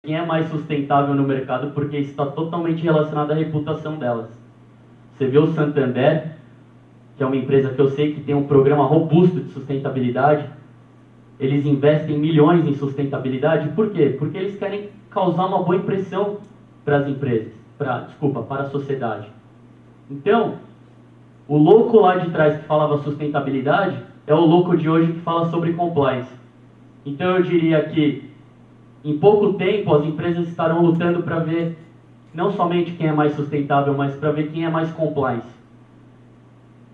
quem é mais sustentável no mercado, porque está totalmente relacionado à reputação delas. Você vê o Santander, que é uma empresa que eu sei que tem um programa robusto de sustentabilidade, eles investem milhões em sustentabilidade. Por quê? Porque eles querem causar uma boa impressão para as empresas, para a sociedade. Então, o louco lá de trás que falava sustentabilidade é o louco de hoje que fala sobre compliance. Então eu diria que em pouco tempo as empresas estarão lutando para ver não somente quem é mais sustentável, mas para ver quem é mais compliance.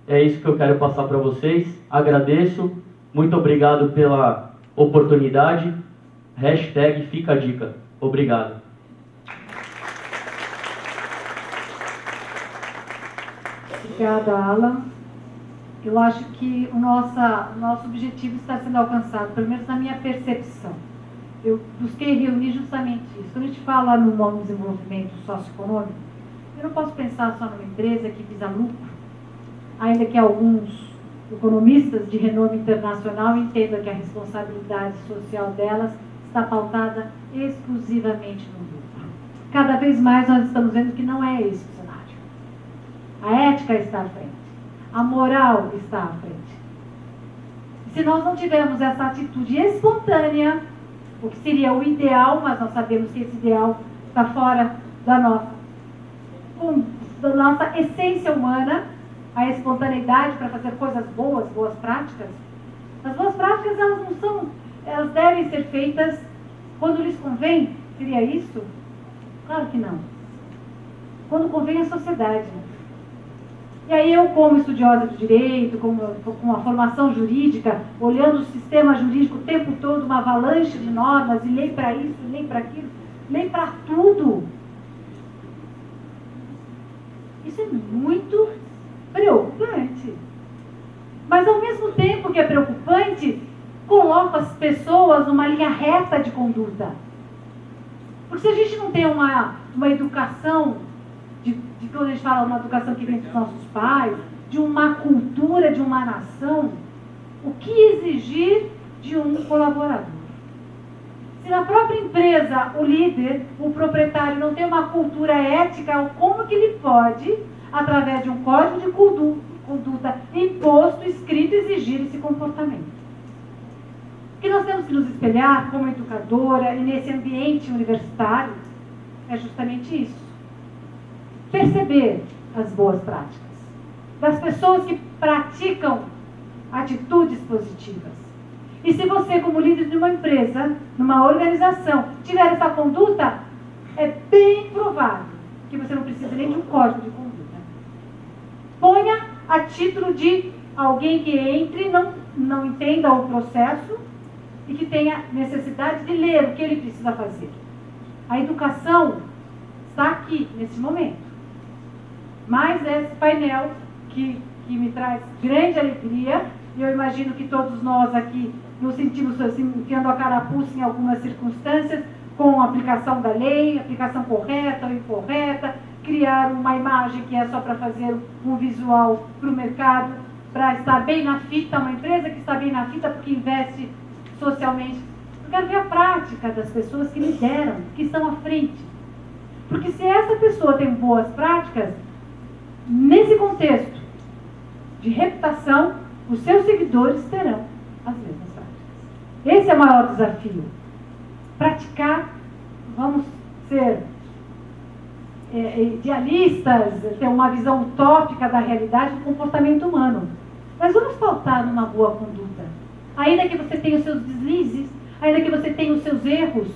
É isso que eu quero passar para vocês. Agradeço. Muito obrigado pela oportunidade. Hashtag fica a dica. Obrigado. Obrigada, Alan. Eu acho que o nosso objetivo está sendo alcançado, pelo menos na minha percepção. Eu busquei reunir justamente isso. Quando a gente fala no desenvolvimento socioeconômico, eu não posso pensar só numa empresa que visa lucro, ainda que alguns economistas de renome internacional entendam que a responsabilidade social delas está pautada exclusivamente no lucro. Cada vez mais nós estamos vendo que não é esse o cenário. A ética está à frente. A moral está à frente. E se nós não tivermos essa atitude espontânea, o que seria o ideal, mas nós sabemos que esse ideal está fora da nossa essência humana, a espontaneidade para fazer coisas boas, boas práticas. As boas práticas, elas devem ser feitas quando lhes convém. Seria isso? Claro que não. Quando convém à sociedade. E aí eu, como estudiosa do direito, com a formação jurídica, olhando o sistema jurídico o tempo todo, uma avalanche de normas, e lei para isso, lei para aquilo, lei para tudo. Isso é muito preocupante. Mas ao mesmo tempo que é preocupante, coloca as pessoas numa linha reta de conduta. Porque se a gente não tem uma educação, quando a gente fala uma educação que vem dos nossos pais, de uma cultura, de uma nação, o que exigir de um colaborador? Se na própria empresa, o líder, o proprietário não tem uma cultura ética, como que ele pode, através de um código de conduta imposto, escrito, exigir esse comportamento? O que nós temos que nos espelhar como educadora e nesse ambiente universitário é justamente isso. Perceber as boas práticas das pessoas que praticam atitudes positivas. E se você, como líder de uma empresa, numa organização, tiver essa conduta, é bem provável que você não precise nem de um código de conduta. Ponha a título de alguém que entre, não entenda o processo e que tenha necessidade de ler o que ele precisa fazer. A educação está aqui, nesse momento. Mas esse painel que me traz grande alegria, e eu imagino que todos nós aqui nos sentimos assim, enfiando a carapuça em algumas circunstâncias, com a aplicação da lei, aplicação correta ou incorreta, criar uma imagem que é só para fazer um visual para o mercado, para estar bem na fita, uma empresa que está bem na fita porque investe socialmente. Eu quero ver a prática das pessoas que lideram, que estão à frente. Porque se essa pessoa tem boas práticas, nesse contexto de reputação, os seus seguidores terão as mesmas práticas. Esse é o maior desafio. Praticar, vamos ser idealistas, ter uma visão utópica da realidade do comportamento humano. Mas vamos pautar numa boa conduta. Ainda que você tenha os seus deslizes, ainda que você tenha os seus erros.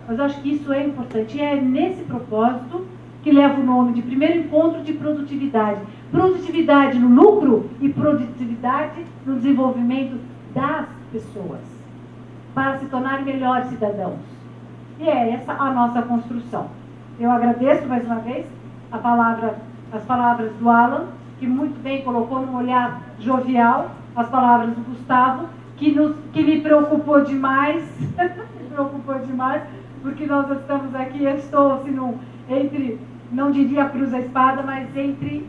Mas eu acho que isso é importante. E é nesse propósito que leva o nome de primeiro encontro de produtividade. Produtividade no lucro e produtividade no desenvolvimento das pessoas, para se tornarem melhores cidadãos. E é essa a nossa construção. Eu agradeço mais uma vez as palavras do Alan, que muito bem colocou num olhar jovial, as palavras do Gustavo, que me preocupou demais, porque nós estamos aqui, eu estou assim, entre, não diria cruz a espada, mas entre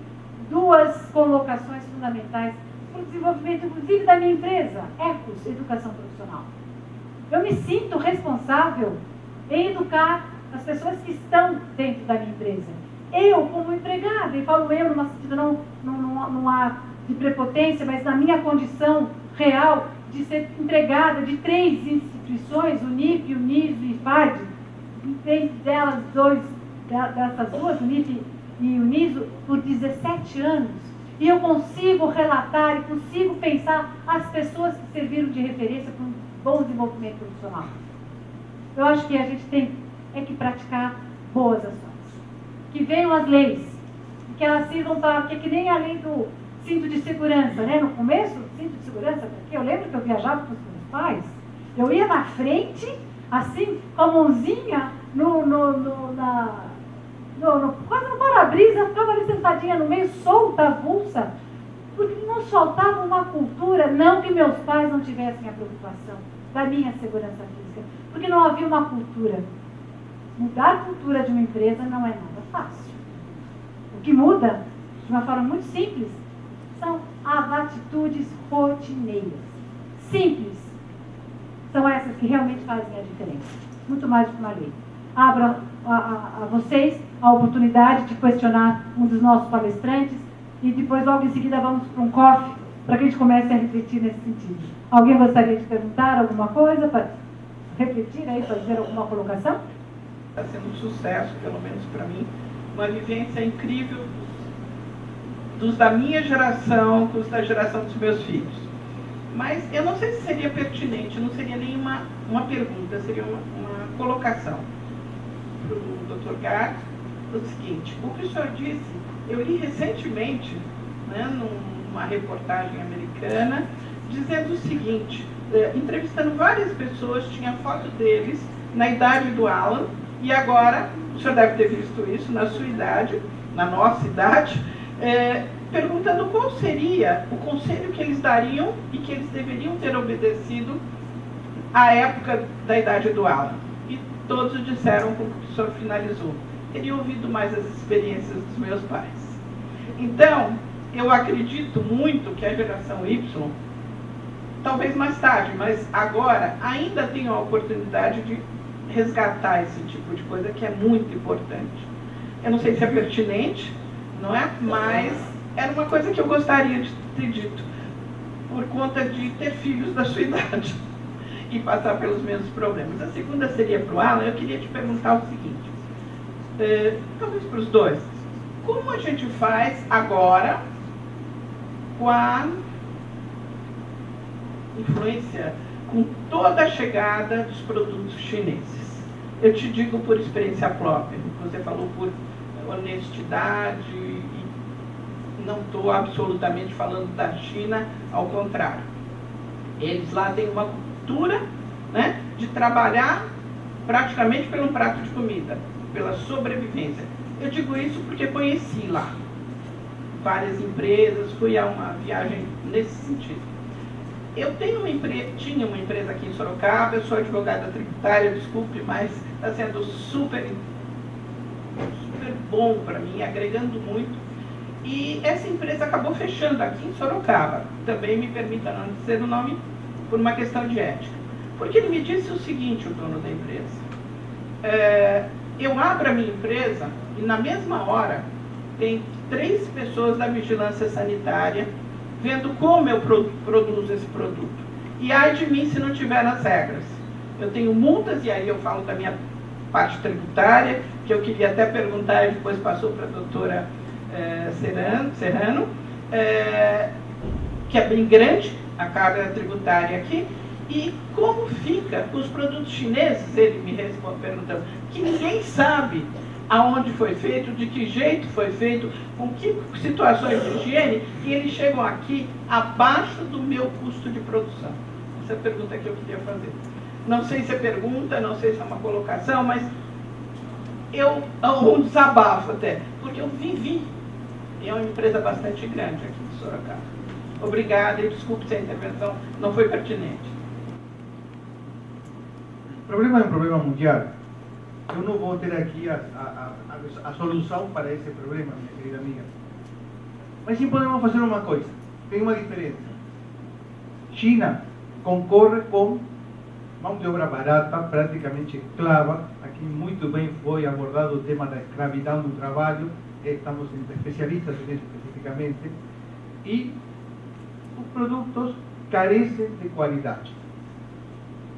duas colocações fundamentais para o desenvolvimento, inclusive, da minha empresa, Ecos Educação Profissional. Eu me sinto responsável em educar as pessoas que estão dentro da minha empresa. Eu, como empregada, e falo eu numa sentido não há de prepotência, mas na minha condição real de ser empregada de 3 instituições, UNIP, UNISO e IFAD, dessas duas, UNIP e UNISO, por 17 anos. E eu consigo relatar e consigo pensar as pessoas que serviram de referência para um bom desenvolvimento profissional. Eu acho que a gente tem que praticar boas ações. Que venham as leis, que elas sirvam para... que nem a lei do cinto de segurança, né? No começo, cinto de segurança, porque eu lembro que eu viajava com os meus pais, eu ia na frente, assim, com a mãozinha quase no para-brisa, eu ficava ali sentadinha no meio, solta, avulsa, porque nos faltava uma cultura, não que meus pais não tivessem a preocupação da minha segurança física, porque não havia uma cultura. Mudar a cultura de uma empresa não é nada fácil. O que muda, de uma forma muito simples, são as atitudes rotineiras. Simples. São essas que realmente fazem a diferença. Muito mais do que uma lei. Abro a vocês a oportunidade de questionar um dos nossos palestrantes e depois, logo em seguida, vamos para um coffee para que a gente comece a refletir nesse sentido. Alguém gostaria de perguntar alguma coisa, para refletir aí, fazer alguma colocação? Está sendo um sucesso, pelo menos para mim, uma vivência incrível dos da minha geração com os da geração dos meus filhos. Mas eu não sei se seria pertinente, não seria nem uma pergunta, seria uma colocação para o Dr. Gart, o seguinte: o que o senhor disse, eu li recentemente, né, numa reportagem americana, dizendo o seguinte, entrevistando várias pessoas, tinha foto deles na idade do Alan, e agora, o senhor deve ter visto isso na sua idade, na nossa idade, perguntando qual seria o conselho que eles dariam e que eles deveriam ter obedecido à época da idade do Alan. E todos disseram como o senhor finalizou. Teria ouvido mais as experiências dos meus pais. Então, eu acredito muito que a geração Y, talvez mais tarde, mas agora, ainda tem a oportunidade de resgatar esse tipo de coisa que é muito importante. Eu não sei se é pertinente, não é? Mas era uma coisa que eu gostaria de ter dito, por conta de ter filhos da sua idade e passar pelos mesmos problemas. A segunda seria para o Alan. Eu queria te perguntar o seguinte, talvez para os dois, como a gente faz agora com a influência, com toda a chegada dos produtos chineses? Eu te digo por experiência própria. Você falou por honestidade, e não estou absolutamente falando da China, ao contrário. Eles lá têm uma cultura, né, de trabalhar praticamente pelo prato de comida, pela sobrevivência. Eu digo isso porque conheci lá várias empresas, fui a uma viagem nesse sentido. Eu tinha uma empresa aqui em Sorocaba, eu sou advogada tributária, desculpe, mas está sendo super bom para mim, agregando muito. E essa empresa acabou fechando aqui em Sorocaba. Também me permita não dizer o nome por uma questão de ética. Porque ele me disse o seguinte, o dono da empresa. Eu abro a minha empresa e na mesma hora tem 3 pessoas da vigilância sanitária vendo como eu produzo esse produto. E ai de mim se não tiver as regras. Eu tenho multas, e aí eu falo da minha parte tributária, que eu queria até perguntar e depois passou para a doutora Serrano, que é bem grande a carga tributária aqui. E como fica os produtos chineses, ele me responde perguntando, que ninguém sabe aonde foi feito, de que jeito foi feito, com que situações de higiene, e eles chegam aqui abaixo do meu custo de produção. Essa é a pergunta que eu queria fazer. Não sei se é pergunta, não sei se é uma colocação, mas um desabafo até, porque eu vivi, e é uma empresa bastante grande aqui em Sorocaba. Obrigada e desculpe se a intervenção não foi pertinente. O problema é um problema mundial. Eu não vou ter aqui a solução para esse problema, minha querida amiga. Mas sim podemos fazer uma coisa. Tem uma diferença. China concorre com mão de obra barata, praticamente escrava. Aqui muito bem foi abordado o tema da escravidão do trabalho, estamos especialistas nisso especificamente, e os produtos carecem de qualidade.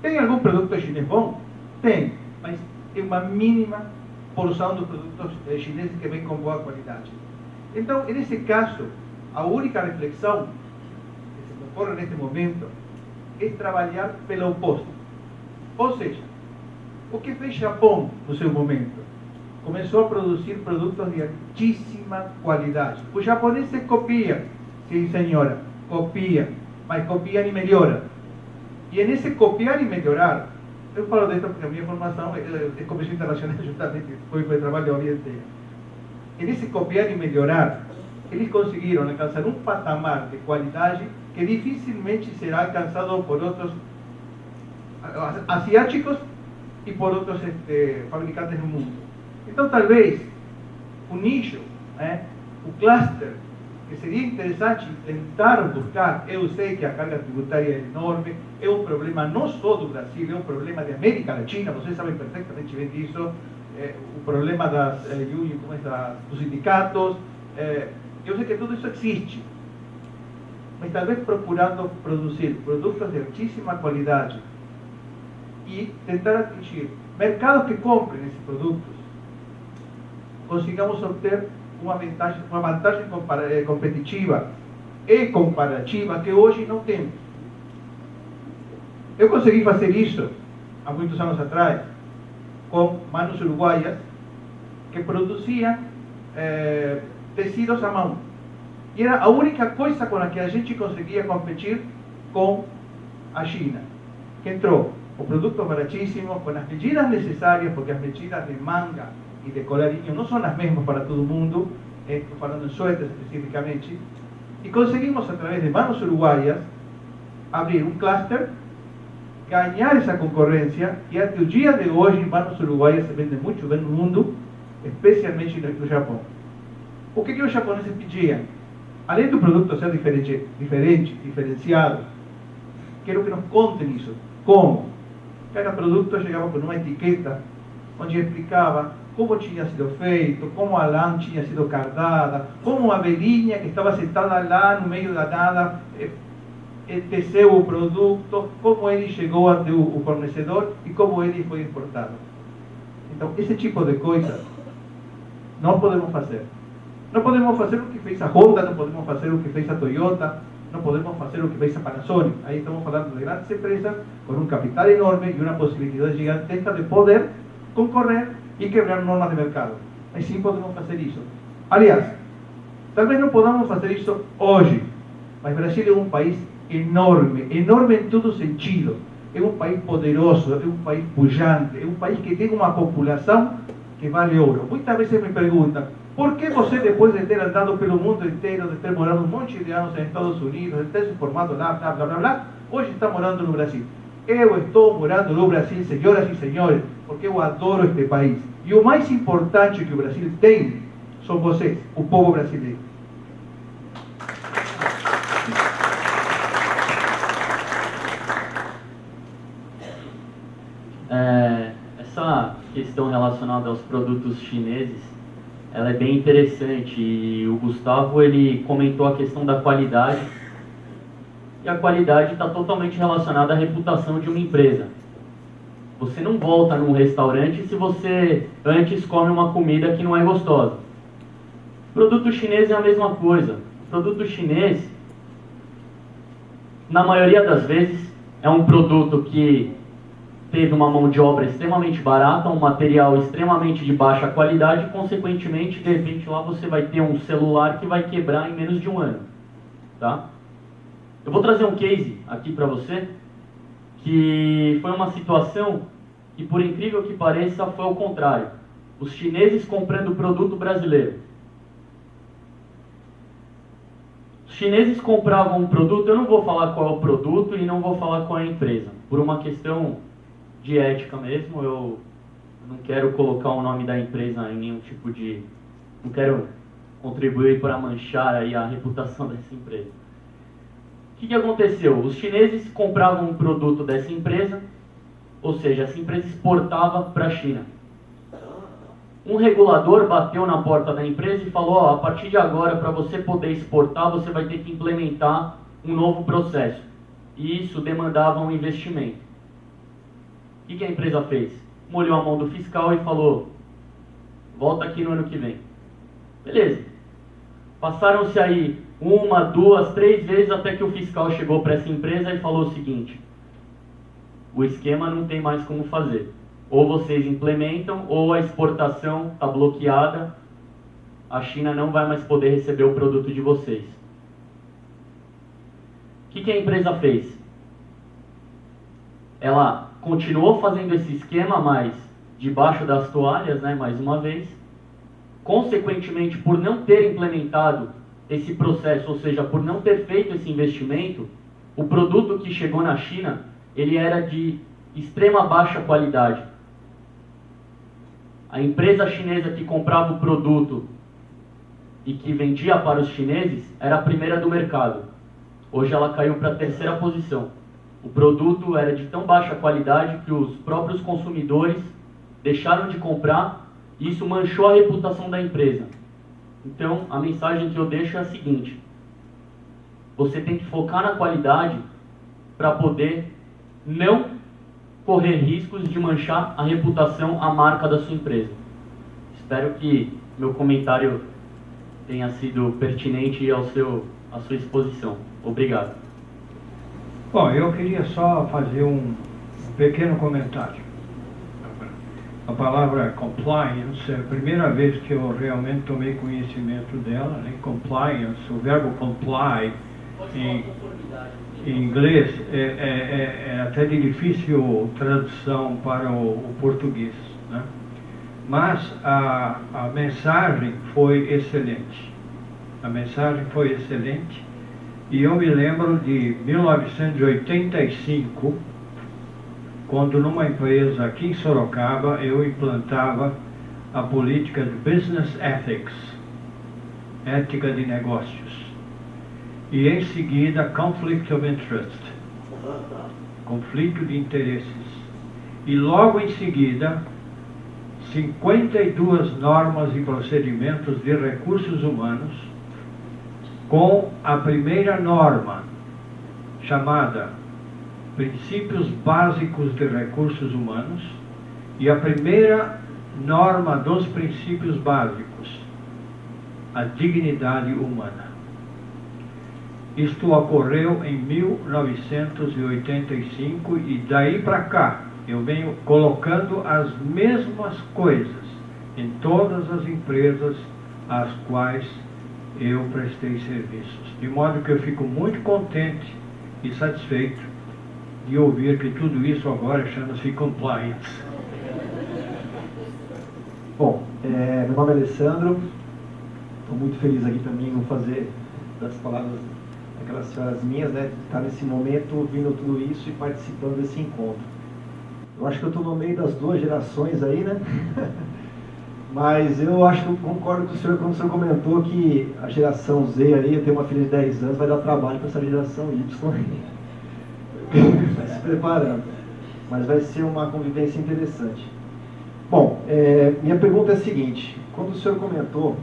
Tem algum produto chinês bom? Tem, mas é uma mínima porção dos produtos chineses que vem com boa qualidade. Então, nesse caso, a única reflexão que se me ocorre neste momento é trabalhar pelo oposto. Ou seja, o que fez Japão no seu momento? Começou a produzir produtos de altíssima qualidade. Os japoneses copiam, sim senhora, copiam, mas copiam e melhoram. E nesse copiar e melhorar, eu falo disso porque a minha formação é comércio internacional, justamente, foi meu trabalho a vida inteira. E nesse copiar e melhorar, eles conseguiram alcançar um patamar de qualidade que dificilmente será alcançado por outros asiáticos e por outros fabricantes no mundo. Então, talvez, o nicho, o cluster, que seria interessante tentar buscar, eu sei que a carga tributária é enorme, é um problema não só do Brasil, é um problema da América Latina, vocês sabem perfeitamente bem disso, o problema dos sindicatos, eu sei que tudo isso existe, mas talvez procurando produzir produtos de altíssima qualidade e tentar atingir mercados que comprem esses produtos, consigamos obter uma vantagem competitiva e comparativa que hoje não temos. Eu consegui fazer isso há muitos anos atrás com manos uruguaias que produziam tecidos à mão. E era a única coisa com a que a gente conseguia competir com a China, que entrou o produto baratíssimo, com as medidas necessárias, porque as medidas de manga e de colarinho não são as mesmas para todo mundo, estou falando em suéteres especificamente, e conseguimos, através de manos uruguaias, abrir um cluster, ganhar essa concorrência, e até o dia de hoje, manos uruguaias se vendem muito bem no mundo, especialmente no Japão. O que os japoneses pediam? Além do produto ser diferenciado, quero que nos contem isso. Como? Cada produto chegava com uma etiqueta, onde explicava como tinha sido feito, como a lã tinha sido cardada, como a velhinha que estava sentada lá no meio da nada teceu o produto, como ele chegou até o fornecedor e como ele foi exportado. Então, esse tipo de coisa não podemos fazer. Não podemos fazer o que fez a Honda, não podemos fazer o que fez a Toyota, não podemos fazer o que fez a Panasonic. Aí estamos falando de grandes empresas com um capital enorme e uma possibilidade gigantesca de poder concorrer e quebrar normas de mercado. Mas sim podemos fazer isso. Aliás, talvez não podamos fazer isso hoje, mas o Brasil é um país enorme, enorme em todo sentido. É um país poderoso, é um país pujante, é um país que tem uma população que vale ouro. Muitas vezes me perguntam, por que você, depois de ter andado pelo mundo inteiro, de ter morado um monte de anos nos Estados Unidos, de ter se formado lá, blá, blá, blá, blá, hoje está morando no Brasil? Eu estou morando no Brasil, senhoras e senhores, porque eu adoro este país. E o mais importante que o Brasil tem são vocês, o povo brasileiro. Essa questão relacionada aos produtos chineses, ela é bem interessante, e o Gustavo ele comentou a questão da qualidade, e a qualidade está totalmente relacionada à reputação de uma empresa. Você não volta num restaurante se você antes come uma comida que não é gostosa. Produto chinês é a mesma coisa. O produto chinês, na maioria das vezes, é um produto que teve uma mão de obra extremamente barata, um material extremamente de baixa qualidade, e consequentemente, de repente, lá você vai ter um celular que vai quebrar em menos de um ano. Tá? Eu vou trazer um case aqui para você, que foi uma situação que, por incrível que pareça, foi ao contrário. Os chineses comprando produto brasileiro. Os chineses compravam um produto, eu não vou falar qual é o produto e não vou falar qual é a empresa, por uma questão de ética mesmo. Eu não quero colocar o nome da empresa em nenhum tipo de... não quero contribuir para manchar aí a reputação dessa empresa. O que aconteceu? Os chineses compravam um produto dessa empresa Ou seja, essa empresa exportava para a China. Um regulador bateu na porta da empresa e falou, ó, a partir de agora, para você poder exportar, você vai ter que implementar um novo processo. E isso demandava um investimento. O que a empresa fez? Molhou a mão do fiscal e falou, volta aqui no ano que vem. Beleza. Passaram-se aí 1, 2, 3 vezes até que o fiscal chegou para essa empresa e falou o seguinte, o esquema não tem mais como fazer. Ou vocês implementam, ou a exportação está bloqueada, a China não vai mais poder receber o produto de vocês. O que a empresa fez? Ela continuou fazendo esse esquema, mas debaixo das toalhas, né, mais uma vez. Consequentemente, por não ter implementado esse processo, ou seja, por não ter feito esse investimento, o produto que chegou na China, ele era de extrema baixa qualidade. A empresa chinesa que comprava o produto e que vendia para os chineses era a primeira do mercado. Hoje ela caiu para a 3ª posição. O produto era de tão baixa qualidade que os próprios consumidores deixaram de comprar e isso manchou a reputação da empresa. Então, a mensagem que eu deixo é a seguinte: você tem que focar na qualidade para poder não correr riscos de manchar a reputação, a marca da sua empresa. Espero que meu comentário tenha sido pertinente à sua exposição. Obrigado. Bom, eu queria só fazer um pequeno comentário. A palavra compliance é a primeira vez que eu realmente tomei conhecimento dela, né? Compliance, o verbo comply em inglês é até de difícil tradução para o português, né? Mas a mensagem foi excelente. A mensagem foi excelente e eu me lembro de 1985, quando numa empresa aqui em Sorocaba eu implantava a política de Business Ethics, ética de negócios. E em seguida, Conflict of Interest, conflito de interesses. E logo em seguida, 52 normas e procedimentos de recursos humanos, com a primeira norma, chamada Princípios Básicos de Recursos Humanos, e a primeira norma dos princípios básicos, a dignidade humana. Isto ocorreu em 1985 e daí para cá eu venho colocando as mesmas coisas em todas as empresas às quais eu prestei serviços. De modo que eu fico muito contente e satisfeito de ouvir que tudo isso agora chama-se compliance. Bom, meu nome é Alessandro, estou muito feliz aqui também em fazer das palavras aquelas senhoras minhas, né, de estar nesse momento ouvindo tudo isso e participando desse encontro. Eu acho que eu estou no meio das 2 gerações aí, né? Mas eu acho que eu concordo com o senhor quando o senhor comentou que a geração Z aí, eu tenho uma filha de 10 anos, vai dar trabalho para essa geração Y aí. Vai se preparando. Mas vai ser uma convivência interessante. Bom, minha pergunta é a seguinte: quando o senhor comentou,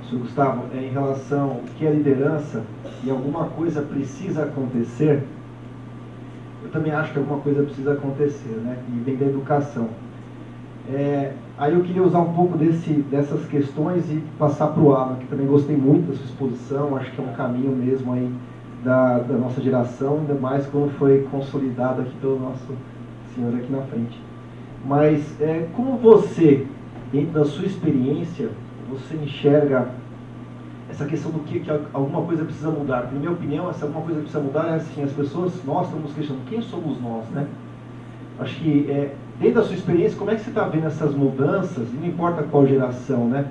Sr. Gustavo, em relação ao que é liderança e alguma coisa precisa acontecer, eu também acho que alguma coisa precisa acontecer, né? E vem da educação. Aí eu queria usar um pouco dessas questões e passar para o Alan, que também gostei muito da sua exposição, acho que é um caminho mesmo aí da nossa geração, ainda mais quando foi consolidado aqui pelo nosso senhor aqui na frente. Mas como você, dentro da sua experiência, você enxerga essa questão do que alguma coisa precisa mudar? Na minha opinião, essa alguma coisa precisa mudar é assim, as pessoas, nós estamos questionando quem somos nós, né? Acho que dentro da sua experiência, como é que você está vendo essas mudanças, não importa qual geração, né?